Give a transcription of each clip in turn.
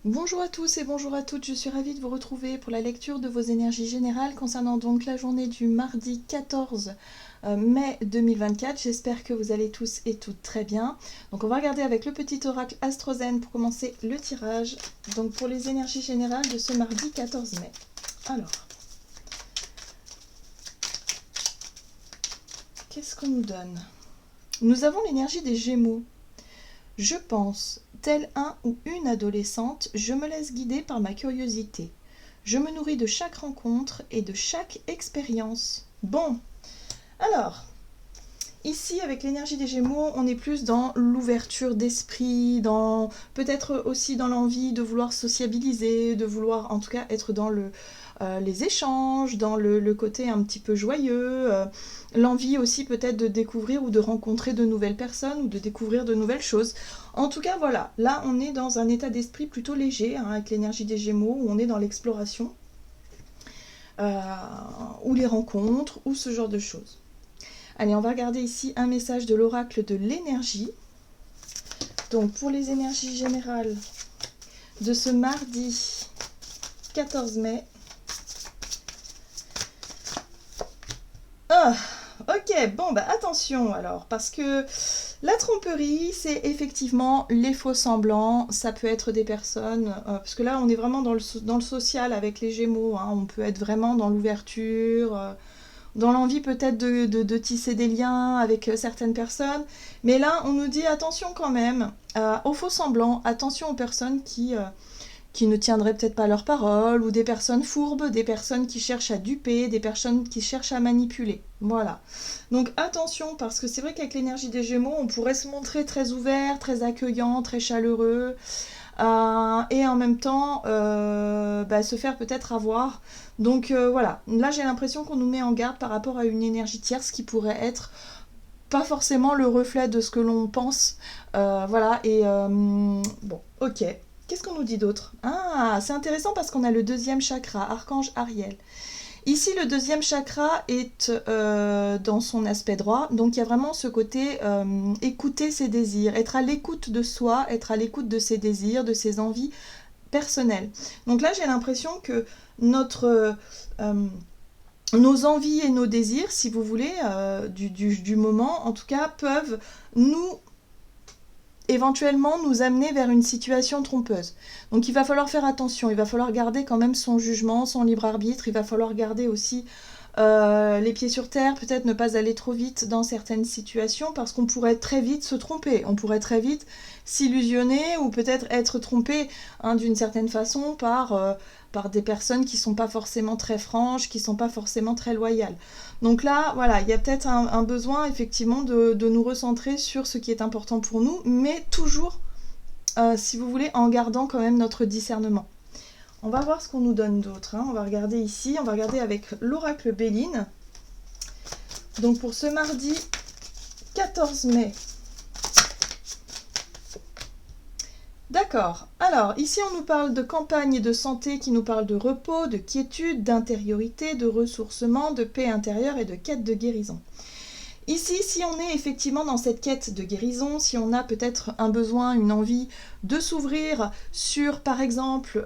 Bonjour à tous et bonjour à toutes, je suis ravie de vous retrouver pour la lecture de vos énergies générales concernant donc la journée du mardi 14 mai 2024. J'espère que vous allez tous et toutes très bien. Donc on va regarder avec le petit oracle Astrozen pour commencer le tirage. Donc pour les énergies générales de ce mardi 14 mai. Alors, qu'est-ce qu'on nous donne? Nous avons l'énergie des Gémeaux. Je pense, tel un ou une adolescente, je me laisse guider par ma curiosité. Je me nourris de chaque rencontre et de chaque expérience. Bon, alors, ici avec l'énergie des Gémeaux, on est plus dans l'ouverture d'esprit, dans peut-être aussi dans l'envie de vouloir sociabiliser, de vouloir en tout cas être dans les échanges, dans le côté un petit peu joyeux, l'envie aussi peut-être de découvrir ou de rencontrer de nouvelles personnes ou de découvrir de nouvelles choses. En tout cas, voilà, là on est dans un état d'esprit plutôt léger avec l'énergie des Gémeaux, où on est dans l'exploration, ou les rencontres, ou ce genre de choses. Allez, on va regarder ici un message de l'oracle de l'énergie. Donc pour les énergies générales de ce mardi 14 mai. Ah, ok, bon bah attention alors, parce que la tromperie, c'est effectivement les faux semblants, ça peut être des personnes, parce que là on est vraiment dans le social avec les Gémeaux, on peut être vraiment dans l'ouverture, dans l'envie peut-être de tisser des liens avec certaines personnes, mais là on nous dit attention quand même aux faux semblants, attention aux personnes qui ne tiendraient peut-être pas leurs paroles, ou des personnes fourbes, des personnes qui cherchent à duper, des personnes qui cherchent à manipuler. Voilà. Donc attention, parce que c'est vrai qu'avec l'énergie des Gémeaux, on pourrait se montrer très ouvert, très accueillant, très chaleureux, et en même temps se faire peut-être avoir. Donc voilà, là j'ai l'impression qu'on nous met en garde par rapport à une énergie tierce qui pourrait être pas forcément le reflet de ce que l'on pense. Voilà, et bon, ok. Qu'est-ce qu'on nous dit d'autre? Ah, c'est intéressant parce qu'on a le deuxième chakra, Archange Ariel. Ici, le deuxième chakra est dans son aspect droit, donc il y a vraiment ce côté écouter ses désirs, être à l'écoute de soi, être à l'écoute de ses désirs, de ses envies personnelles. Donc là, j'ai l'impression que notre nos envies et nos désirs, si vous voulez, du moment, en tout cas, peuvent nous éventuellement nous amener vers une situation trompeuse. Donc il va falloir faire attention, il va falloir garder quand même son jugement, son libre arbitre, il va falloir garder aussi les pieds sur terre, peut-être ne pas aller trop vite dans certaines situations parce qu'on pourrait très vite se tromper, on pourrait très vite s'illusionner ou peut-être être trompé d'une certaine façon par des personnes qui sont pas forcément très franches, qui sont pas forcément très loyales. Donc là, voilà, il y a peut-être un besoin effectivement de nous recentrer sur ce qui est important pour nous, mais toujours, si vous voulez, en gardant quand même notre discernement. On va voir ce qu'on nous donne d'autre. On va regarder ici, on va regarder avec l'oracle Béline. Donc pour ce mardi 14 mai. D'accord. Alors, ici on nous parle de campagne et de santé qui nous parle de repos, de quiétude, d'intériorité, de ressourcement, de paix intérieure et de quête de guérison. Ici, si on est effectivement dans cette quête de guérison, si on a peut-être un besoin, une envie de s'ouvrir sur, par exemple,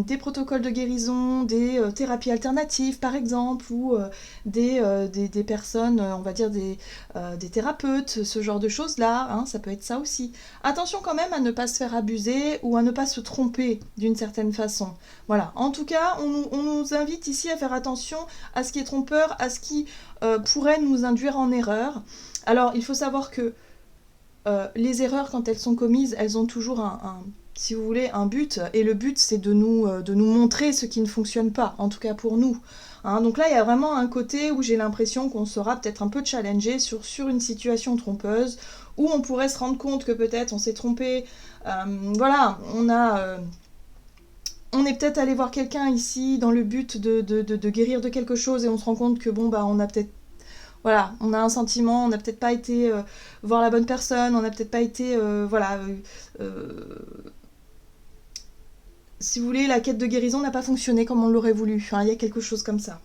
des protocoles de guérison, des thérapies alternatives, par exemple, ou des personnes, on va dire des thérapeutes, ce genre de choses-là, ça peut être ça aussi. Attention quand même à ne pas se faire abuser ou à ne pas se tromper d'une certaine façon. Voilà, en tout cas, on nous invite ici à faire attention à ce qui est trompeur, à ce qui pourrait nous induire en erreur. Alors, il faut savoir que les erreurs, quand elles sont commises, elles ont toujours si vous voulez, un but, et le but, c'est de nous montrer ce qui ne fonctionne pas, en tout cas pour nous. Donc là, il y a vraiment un côté où j'ai l'impression qu'on sera peut-être un peu challengé sur une situation trompeuse, où on pourrait se rendre compte que peut-être on s'est trompé. Voilà, on est peut-être allé voir quelqu'un ici dans le but de guérir de quelque chose et on se rend compte que on a peut-être on a un sentiment, on n'a peut-être pas été voir la bonne personne, on n'a peut-être pas été si vous voulez, la quête de guérison n'a pas fonctionné comme on l'aurait voulu. Il y a quelque chose comme ça.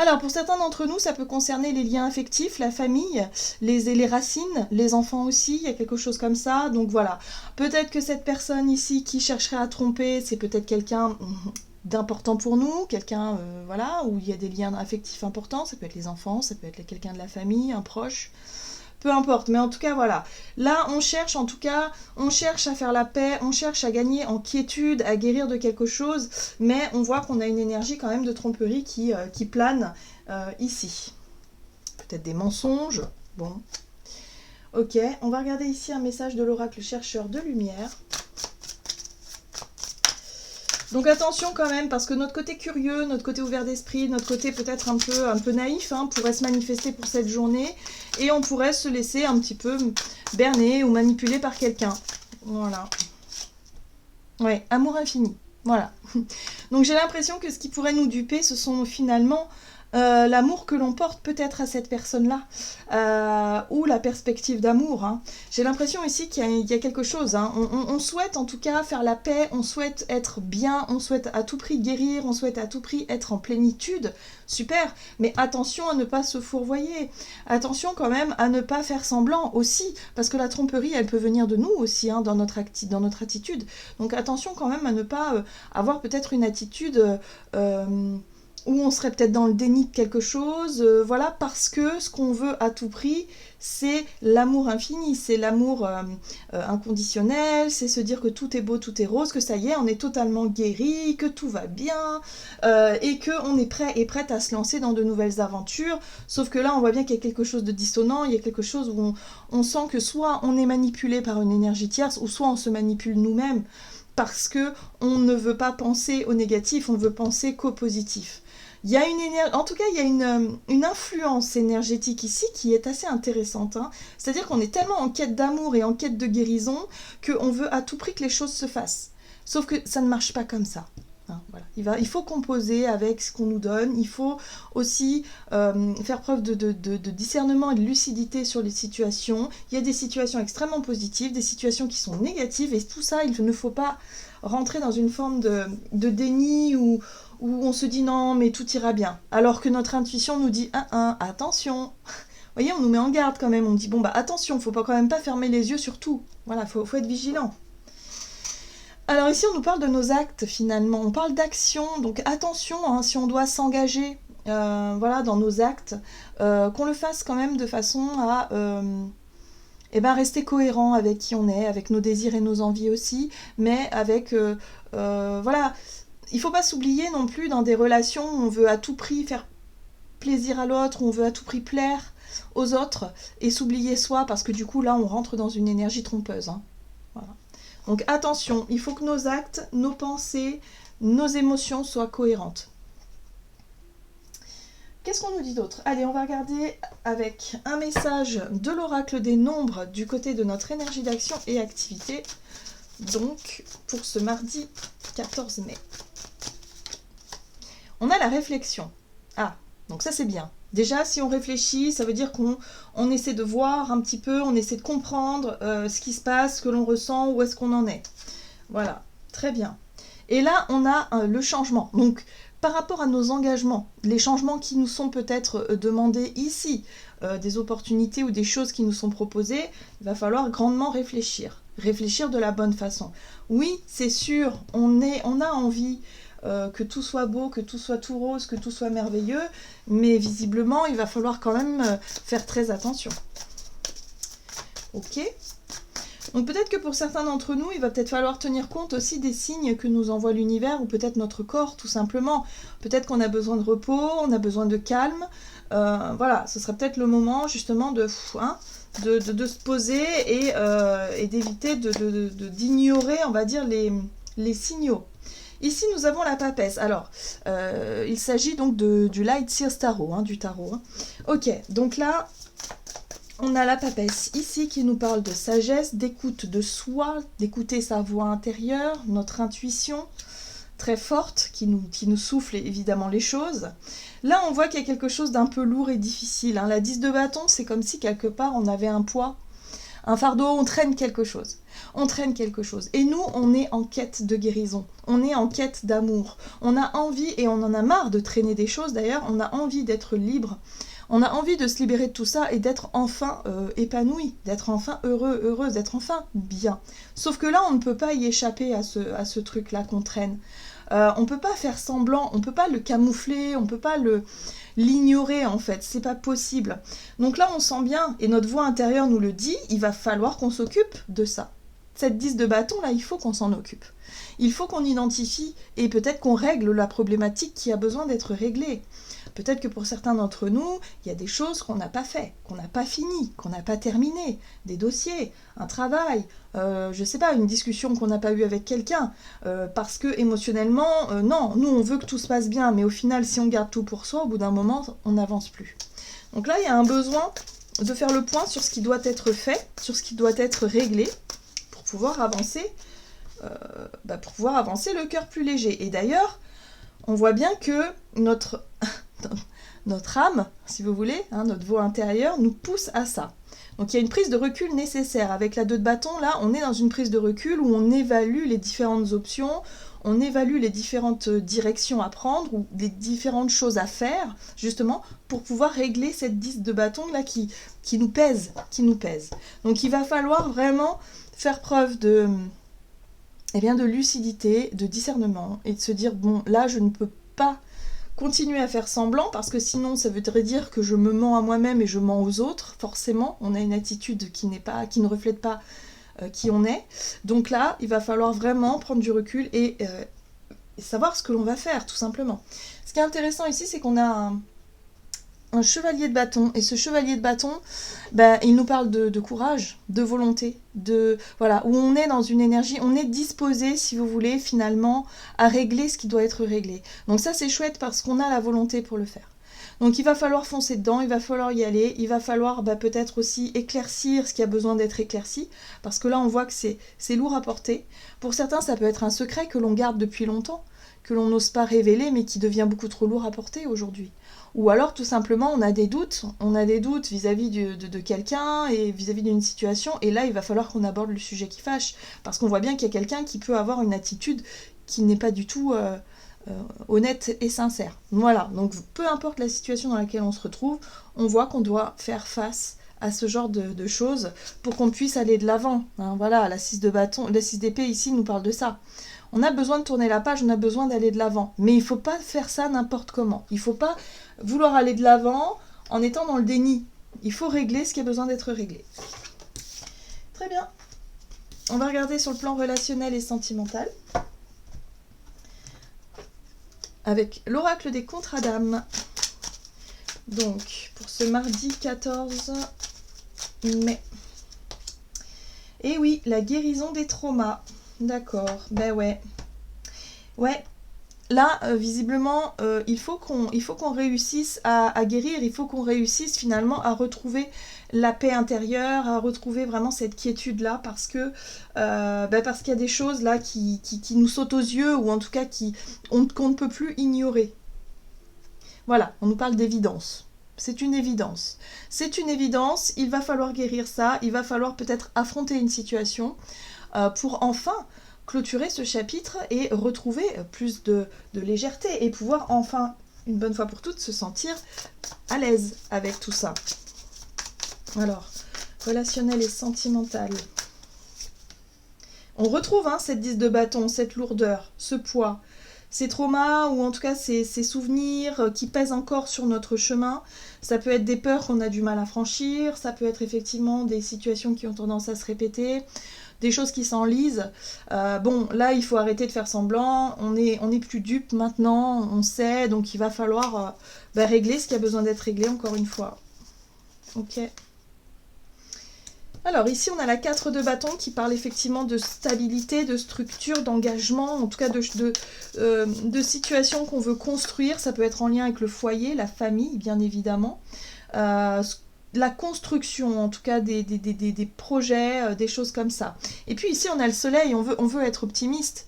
Alors, pour certains d'entre nous, ça peut concerner les liens affectifs, la famille, les racines, les enfants aussi, il y a quelque chose comme ça. Donc voilà, peut-être que cette personne ici qui chercherait à tromper, c'est peut-être quelqu'un d'important pour nous, quelqu'un voilà, où il y a des liens affectifs importants, ça peut être les enfants, ça peut être quelqu'un de la famille, un proche. Peu importe, mais en tout cas, voilà. Là, on cherche, en tout cas, on cherche à faire la paix, on cherche à gagner en quiétude, à guérir de quelque chose, mais on voit qu'on a une énergie quand même de tromperie qui plane ici. Peut-être des mensonges, bon. Ok, on va regarder ici un message de l'oracle chercheur de lumière. Donc attention quand même, parce que notre côté curieux, notre côté ouvert d'esprit, notre côté peut-être un peu naïf, pourrait se manifester pour cette journée, et on pourrait se laisser un petit peu berner ou manipuler par quelqu'un. Voilà. Ouais, amour infini. Voilà. Donc j'ai l'impression que ce qui pourrait nous duper, ce sont finalement l'amour que l'on porte peut-être à cette personne-là, ou la perspective d'amour. J'ai l'impression ici qu'il y a quelque chose. On souhaite en tout cas faire la paix, on souhaite être bien, on souhaite à tout prix guérir, on souhaite à tout prix être en plénitude. Super, mais attention à ne pas se fourvoyer. Attention quand même à ne pas faire semblant aussi, parce que la tromperie, elle peut venir de nous aussi, dans notre attitude. Donc attention quand même à ne pas avoir peut-être une attitude où on serait peut-être dans le déni de quelque chose, voilà, parce que ce qu'on veut à tout prix, c'est l'amour infini, c'est l'amour inconditionnel, c'est se dire que tout est beau, tout est rose, que ça y est, on est totalement guéri, que tout va bien, et qu'on est prêt et prête à se lancer dans de nouvelles aventures, sauf que là, on voit bien qu'il y a quelque chose de dissonant, il y a quelque chose où on sent que soit on est manipulé par une énergie tierce, ou soit on se manipule nous-mêmes, parce que on ne veut pas penser au négatif, on veut penser qu'au positif. Il y a en tout cas, il y a une influence énergétique ici qui est assez intéressante. C'est-à-dire qu'on est tellement en quête d'amour et en quête de guérison qu'on veut à tout prix que les choses se fassent. Sauf que ça ne marche pas comme ça. Voilà. Il faut composer avec ce qu'on nous donne. Il faut aussi faire preuve de discernement et de lucidité sur les situations. Il y a des situations extrêmement positives, des situations qui sont négatives. Et tout ça, il ne faut pas rentrer dans une forme de déni où on se dit non mais tout ira bien, alors que notre intuition nous dit attention. Vous voyez, on nous met en garde quand même, on dit bon bah attention, faut pas quand même pas fermer les yeux sur tout, voilà, faut être vigilant. Alors ici on nous parle de nos actes finalement, on parle d'action, donc attention si on doit s'engager voilà, dans nos actes, qu'on le fasse quand même de façon à rester cohérent avec qui on est, avec nos désirs et nos envies aussi, mais avec voilà. Il ne faut pas s'oublier non plus dans des relations où on veut à tout prix faire plaisir à l'autre, où on veut à tout prix plaire aux autres, et s'oublier soi, parce que du coup là on rentre dans une énergie trompeuse. Voilà. Donc attention, il faut que nos actes, nos pensées, nos émotions soient cohérentes. Qu'est-ce qu'on nous dit d'autre? Allez, on va regarder avec un message de l'oracle des nombres du côté de notre énergie d'action et activité, donc pour ce mardi 14 mai. On a la réflexion. Donc ça c'est bien. Déjà, si on réfléchit, ça veut dire qu'on essaie de voir un petit peu, on essaie de comprendre ce qui se passe, ce que l'on ressent, où est-ce qu'on en est. Voilà, très bien. Et là, on a le changement. Donc, par rapport à nos engagements, les changements qui nous sont peut-être demandés ici, des opportunités ou des choses qui nous sont proposées, il va falloir grandement réfléchir. Réfléchir de la bonne façon. Oui, c'est sûr, on a envie que tout soit beau, que tout soit tout rose, que tout soit merveilleux, mais visiblement, il va falloir quand même faire très attention. Ok ? Donc peut-être que pour certains d'entre nous, il va peut-être falloir tenir compte aussi des signes que nous envoie l'univers, ou peut-être notre corps, tout simplement. Peut-être qu'on a besoin de repos, on a besoin de calme. Voilà, ce serait peut-être le moment, justement, de se poser et d'éviter d'ignorer, on va dire, les signaux. Ici, nous avons la papesse. Alors, il s'agit donc du Light Seers Tarot, du tarot. Ok, donc là, on a la papesse ici qui nous parle de sagesse, d'écoute de soi, d'écouter sa voix intérieure, notre intuition très forte qui nous souffle évidemment les choses. Là, on voit qu'il y a quelque chose d'un peu lourd et difficile. La 10 de bâton, c'est comme si quelque part on avait un poids Un fardeau, on traîne quelque chose. On traîne quelque chose. Et nous, on est en quête de guérison. On est en quête d'amour. On a envie, et on en a marre de traîner des choses d'ailleurs, on a envie d'être libre. On a envie de se libérer de tout ça et d'être enfin épanoui, d'être enfin heureux, heureuse, d'être enfin bien. Sauf que là, on ne peut pas y échapper à ce truc-là qu'on traîne. On peut pas faire semblant, on peut pas le camoufler, on peut pas l'ignorer en fait, c'est pas possible. Donc là on sent bien, et notre voix intérieure nous le dit, il va falloir qu'on s'occupe de ça. Cette 10 de bâton là, il faut qu'on s'en occupe. Il faut qu'on identifie et peut-être qu'on règle la problématique qui a besoin d'être réglée. Peut-être que pour certains d'entre nous, il y a des choses qu'on n'a pas fait, qu'on n'a pas fini, qu'on n'a pas terminé, des dossiers, un travail, je sais pas, une discussion qu'on n'a pas eue avec quelqu'un, parce que émotionnellement, non, nous on veut que tout se passe bien, mais au final, si on garde tout pour soi, au bout d'un moment, on n'avance plus. Donc là, il y a un besoin de faire le point sur ce qui doit être fait, sur ce qui doit être réglé, pour pouvoir avancer le cœur plus léger. Et d'ailleurs, on voit bien que notre âme, si vous voulez, notre voix intérieure, nous pousse à ça. Donc il y a une prise de recul nécessaire. Avec la 2 de bâton, là, on est dans une prise de recul où on évalue les différentes options, on évalue les différentes directions à prendre ou les différentes choses à faire, justement, pour pouvoir régler cette 10 de bâton là qui nous pèse, Donc il va falloir vraiment faire preuve de lucidité, de discernement, et de se dire, bon, là, je ne peux pas continuer à faire semblant, parce que sinon, ça voudrait dire que je me mens à moi-même et je mens aux autres. Forcément, on a une attitude qui ne reflète pas qui on est. Donc là, il va falloir vraiment prendre du recul et savoir ce que l'on va faire, tout simplement. Ce qui est intéressant ici, c'est qu'on a un chevalier de bâton, et ce chevalier de bâton, il nous parle de courage, de volonté, où on est dans une énergie, on est disposé, si vous voulez, finalement, à régler ce qui doit être réglé. Donc ça, c'est chouette parce qu'on a la volonté pour le faire. Donc il va falloir foncer dedans, il va falloir y aller, il va falloir peut-être aussi éclaircir ce qui a besoin d'être éclairci, parce que là, on voit que c'est lourd à porter. Pour certains, ça peut être un secret que l'on garde depuis longtemps, que l'on n'ose pas révéler, mais qui devient beaucoup trop lourd à porter aujourd'hui. Ou alors, tout simplement, on a des doutes vis-à-vis de quelqu'un et vis-à-vis d'une situation, et là, il va falloir qu'on aborde le sujet qui fâche, parce qu'on voit bien qu'il y a quelqu'un qui peut avoir une attitude qui n'est pas du tout honnête et sincère. Voilà, donc peu importe la situation dans laquelle on se retrouve, on voit qu'on doit faire face à ce genre de choses pour qu'on puisse aller de l'avant. Voilà, la 6 de bâton, la 6 d'épée ici nous parle de ça. On a besoin de tourner la page, on a besoin d'aller de l'avant. Mais il ne faut pas faire ça n'importe comment. Il ne faut pas vouloir aller de l'avant en étant dans le déni. Il faut régler ce qui a besoin d'être réglé. Très bien. On va regarder sur le plan relationnel et sentimental. Avec l'oracle des contrats d'âme. Donc, pour ce mardi 14 mai. Et oui, la guérison des traumas. D'accord, ouais. Ouais, là, visiblement, il faut qu'on réussisse à guérir, il faut qu'on réussisse finalement à retrouver la paix intérieure, à retrouver vraiment cette quiétude-là, parce qu'il y a des choses là qui nous sautent aux yeux, ou en tout cas qu'on ne peut plus ignorer. Voilà, on nous parle d'évidence. C'est une évidence. Il va falloir guérir ça, il va falloir peut-être affronter une situation pour enfin clôturer ce chapitre et retrouver plus de légèreté et pouvoir enfin, une bonne fois pour toutes, se sentir à l'aise avec tout ça. Alors, relationnel et sentimental. On retrouve cette 10 de bâton, cette lourdeur, ce poids, ces traumas ou en tout cas ces souvenirs qui pèsent encore sur notre chemin. Ça peut être des peurs qu'on a du mal à franchir, ça peut être effectivement des situations qui ont tendance à se répéter, des choses qui s'enlisent. Là, il faut arrêter de faire semblant, on est plus dupe maintenant, on sait, donc il va falloir régler ce qui a besoin d'être réglé encore une fois. Ok. Alors ici on a la 4 de bâton qui parle effectivement de stabilité, de structure, d'engagement, en tout cas de situations qu'on veut construire. Ça peut être en lien avec le foyer, la famille bien évidemment, la construction en tout cas des projets, des choses comme ça. Et puis ici on a le soleil, on veut être optimiste.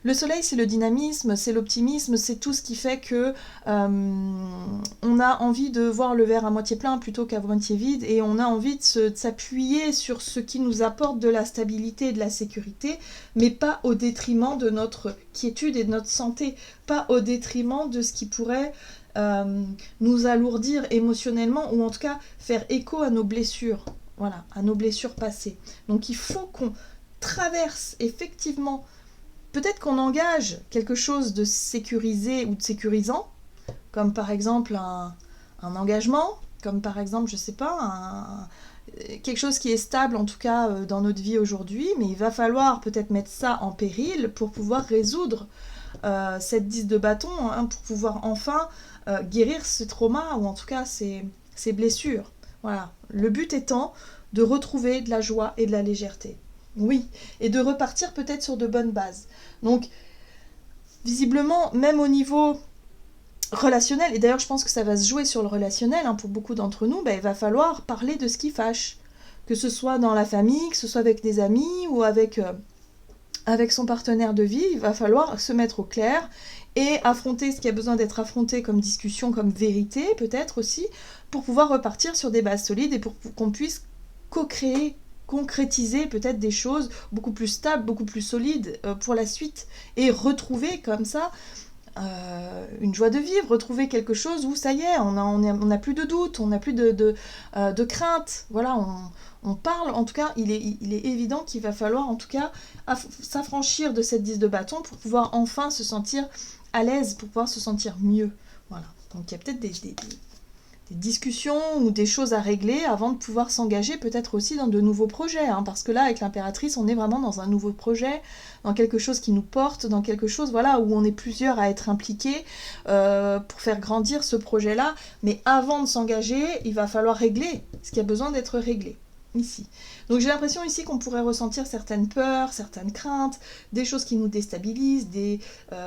Le soleil, c'est le dynamisme, c'est l'optimisme, c'est tout ce qui fait que on a envie de voir le verre à moitié plein plutôt qu'à moitié vide, et on a envie de s'appuyer sur ce qui nous apporte de la stabilité et de la sécurité, mais pas au détriment de notre quiétude et de notre santé, pas au détriment de ce qui pourrait nous alourdir émotionnellement, ou en tout cas faire écho à nos blessures, voilà, à nos blessures passées. Donc il faut qu'on traverse effectivement, peut-être qu'on engage quelque chose de sécurisé ou de sécurisant, comme par exemple un engagement, comme par exemple, je sais pas, quelque chose qui est stable en tout cas dans notre vie aujourd'hui, mais il va falloir peut-être mettre ça en péril pour pouvoir résoudre cette 10 de bâton, hein, pour pouvoir enfin guérir ce trauma, ou en tout cas ces blessures. Voilà. Le but étant de retrouver de la joie et de la légèreté. Oui, et de repartir peut-être sur de bonnes bases. Donc, visiblement, même au niveau relationnel, et d'ailleurs je pense que ça va se jouer sur le relationnel, hein, pour beaucoup d'entre nous, il va falloir parler de ce qui fâche. Que ce soit dans la famille, que ce soit avec des amis, ou avec son partenaire de vie, il va falloir se mettre au clair et affronter ce qui a besoin d'être affronté comme discussion, comme vérité peut-être aussi, pour pouvoir repartir sur des bases solides et pour qu'on puisse co-créer, concrétiser peut-être des choses beaucoup plus stables, beaucoup plus solides pour la suite, et retrouver comme ça une joie de vivre, retrouver quelque chose où ça y est, on n'a plus de doute, on n'a plus de crainte, voilà, on parle, en tout cas, il est évident qu'il va falloir en tout cas s'affranchir de cette 10 de bâton pour pouvoir enfin se sentir à l'aise, pour pouvoir se sentir mieux, voilà. Donc il y a peut-être des discussions ou des choses à régler avant de pouvoir s'engager peut-être aussi dans de nouveaux projets, hein, parce que là avec l'impératrice on est vraiment dans un nouveau projet, dans quelque chose qui nous porte, dans quelque chose voilà, où on est plusieurs à être impliqués pour faire grandir ce projet-là, mais avant de s'engager il va falloir régler ce qui a besoin d'être réglé ici. Donc j'ai l'impression ici qu'on pourrait ressentir certaines peurs, certaines craintes, des choses qui nous déstabilisent,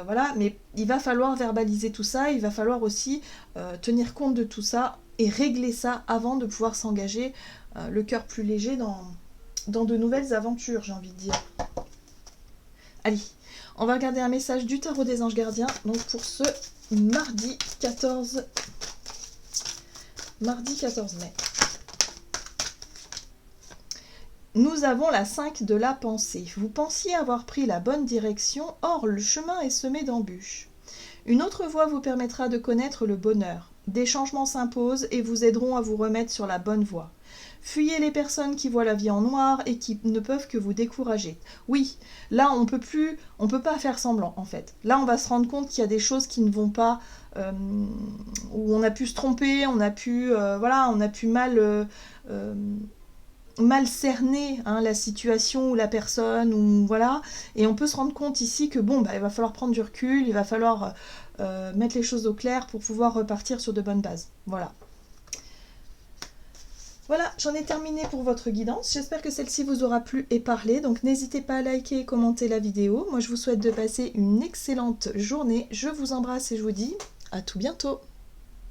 voilà, mais il va falloir verbaliser tout ça, il va falloir aussi tenir compte de tout ça et régler ça avant de pouvoir s'engager le cœur plus léger dans de nouvelles aventures, j'ai envie de dire. Allez, on va regarder un message du tarot des anges gardiens, donc pour ce mardi 14 mai. Nous avons la 5 de la pensée. Vous pensiez avoir pris la bonne direction, or le chemin est semé d'embûches. Une autre voie vous permettra de connaître le bonheur. Des changements s'imposent et vous aideront à vous remettre sur la bonne voie. Fuyez les personnes qui voient la vie en noir et qui ne peuvent que vous décourager. Oui, là on peut pas faire semblant en fait. Là on va se rendre compte qu'il y a des choses qui ne vont pas, où on a pu se tromper, on a pu mal cerner, hein, la situation ou la personne, ou voilà, et on peut se rendre compte ici que bon, il va falloir prendre du recul, il va falloir mettre les choses au clair pour pouvoir repartir sur de bonnes bases. Voilà. Voilà, j'en ai terminé pour votre guidance. J'espère que celle-ci vous aura plu et parlé. Donc n'hésitez pas à liker et commenter la vidéo. Moi, je vous souhaite de passer une excellente journée. Je vous embrasse et je vous dis à tout bientôt.